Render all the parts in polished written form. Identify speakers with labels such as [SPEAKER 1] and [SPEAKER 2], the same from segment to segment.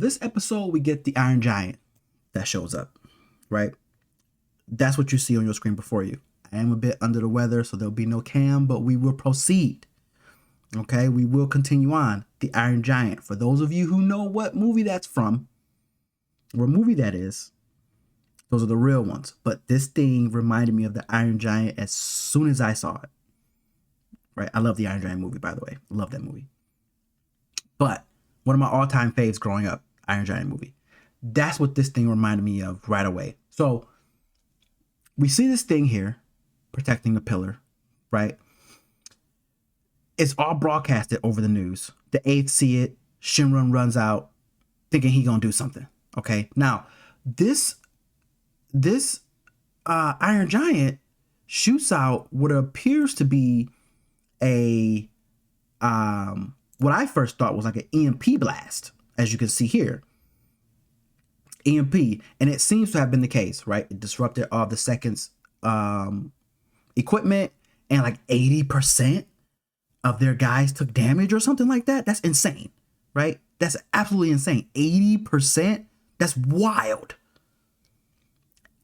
[SPEAKER 1] this episode, we get the Iron Giant that shows up, right? That's what you see on your screen before you. I am a bit under the weather, so there'll be no cam, but we will proceed. Okay, we will continue on. The Iron Giant. For those of you who know what movie that's from, what movie that is, those are the real ones. But this thing reminded me of the Iron Giant as soon as I saw it. Right? I love the Iron Giant movie, by the way. I love that movie. But one of my all-time faves growing up, Iron Giant movie. That's what this thing reminded me of right away. So we see this thing here protecting the pillar, right? It's all broadcasted over the news. The Eighth see it. Shinra runs out thinking he gonna do something. Okay. Now, this Iron Giant shoots out what appears to be a what I first thought was like an EMP blast, as you can see here. EMP, and it seems to have been the case, right? It disrupted all the Second's equipment, and like 80% of their guys took damage or something like that. That's insane, right? That's absolutely insane. 80%? That's wild.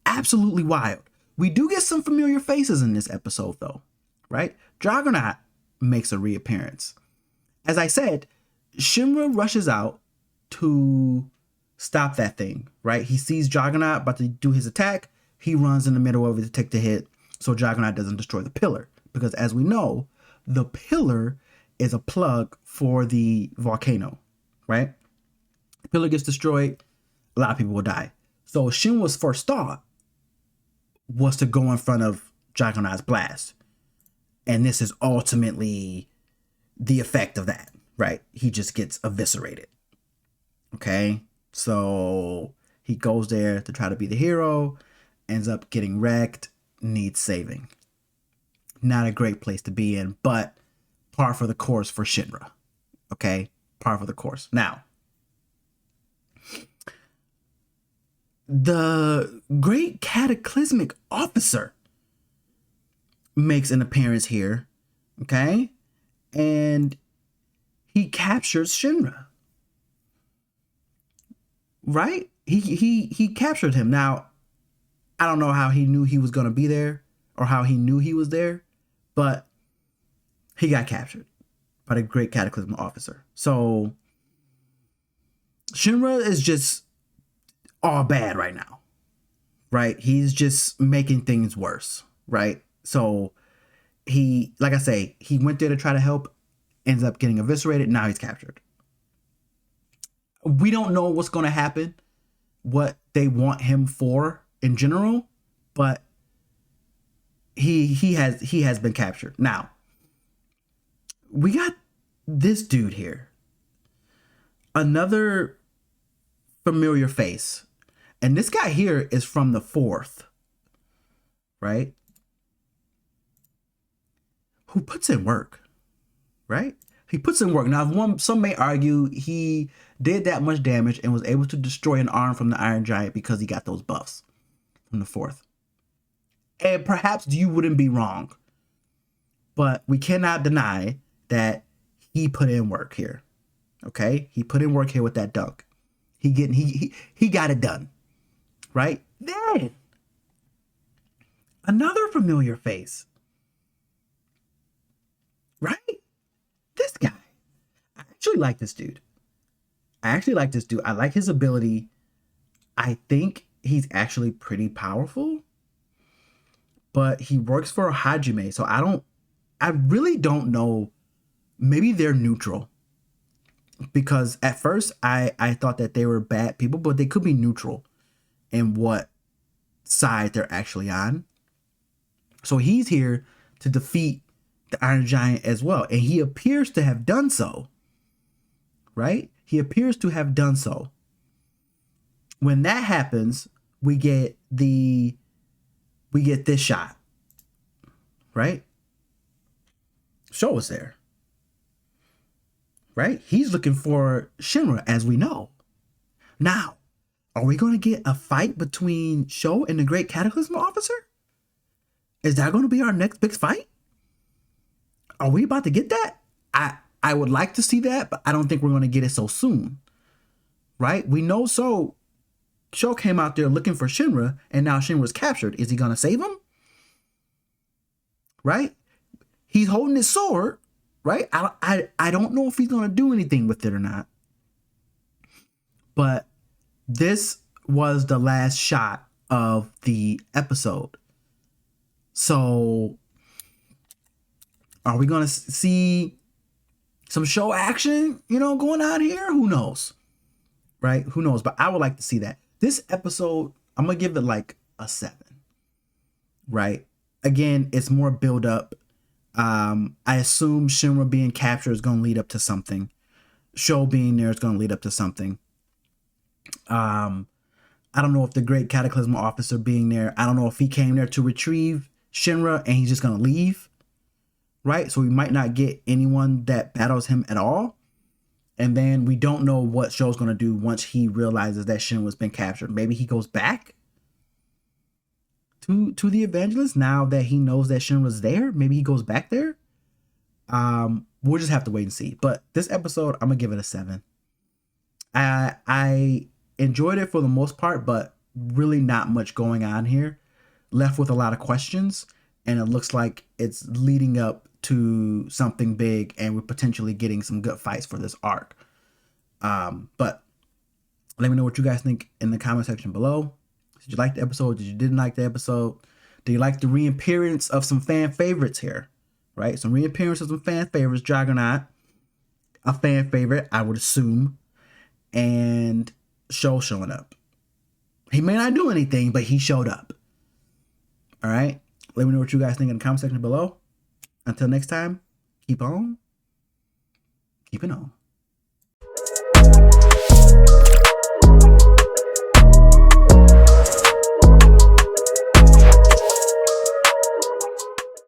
[SPEAKER 1] Absolutely wild. We do get some familiar faces in this episode, though, right? Juggernaut makes a reappearance. As I said, Shinra rushes out to stop that thing, right? He sees Juggernaut about to do his attack. He runs in the middle of it to take the hit so Juggernaut doesn't destroy the pillar. Because as we know, the pillar is a plug for the volcano, right? The pillar gets destroyed, a lot of people will die. So Shinra's first thought was to go in front of Juggernaut's blast. And this is ultimately the effect of that, right? He just gets eviscerated. Okay? So he goes there to try to be the hero, ends up getting wrecked, needs saving. Not a great place to be in, but par for the course for Shinra. Okay? Par for the course. Now, the Great Cataclysmic Officer makes an appearance here. Okay? And he captures Shinra. Right? He captured him. Now, I don't know how he knew he was going to be there or how he knew he was there, but he got captured by the Great Cataclysm Officer. So Shinra is just all bad right now, right? He's just making things worse, right? So he, like I say, he went there to try to help, ends up getting eviscerated. Now he's captured. We don't know what's going to happen, what they want him for in general, but he has been captured. Now, we got this dude here. Another familiar face. And this guy here is from the fourth, right? Who puts in work, right? He puts in work. Now, some may argue he did that much damage and was able to destroy an arm from the Iron Giant because he got those buffs from the fourth. And perhaps you wouldn't be wrong, but we cannot deny that he put in work here. Okay? He put in work here with that dunk. He got it done. Right? Then another familiar face. Right? This guy. I actually like this dude. I like his ability. I think he's actually pretty powerful. But he works for Hajime. So I really don't know. Maybe they're neutral. Because at first I thought that they were bad people, but they could be neutral in what side they're actually on. So he's here to defeat the Iron Giant as well. And he appears to have done so. Right? He appears to have done so. When that happens, we get this shot. Right? Sho is there. Right? He's looking for Shinra, as we know. Now, are we going to get a fight between Sho and the Great Cataclysm Officer? Is that going to be our next big fight? Are we about to get that? I would like to see that, but I don't think we're going to get it so soon. right? We know Sho came out there looking for Shinra, and now Shinra's captured. Is he gonna save him? Right? He's holding his sword, right? I don't know if he's gonna do anything with it or not. But this was the last shot of the episode. So are we gonna see some Sho action, going on here? Who knows? Right? Who knows? But I would like to see that. This episode, I'm gonna give it like a 7. Right? Again, it's more build up. I assume Shinra being captured is gonna lead up to something. Sho being there is gonna lead up to something. I don't know if the Great Cataclysmal Officer being there, I don't know if he came there to retrieve Shinra and he's just gonna leave. Right? So we might not get anyone that battles him at all. And then we don't know what Sho's going to do once he realizes that Shinra's been captured. Maybe he goes back to the Evangelist now that he knows that Shinra's there. Maybe he goes back there. We'll just have to wait and see. But this episode, I'm going to give it a 7. I enjoyed it for the most part, but really not much going on here. Left with a lot of questions. And it looks like it's leading up to something big, and we're potentially getting some good fights for this arc. But let me know what you guys think in the comment section below. Did you like the episode? Did you didn't like the episode? Do you like the reappearance of some fan favorites here? Right? Some reappearance of some fan favorites. Juggernaut, a fan favorite, I would assume. And Sho showing up. He may not do anything, but he showed up. All right? Let me know what you guys think in the comment section below. Until next time, keep on keeping on.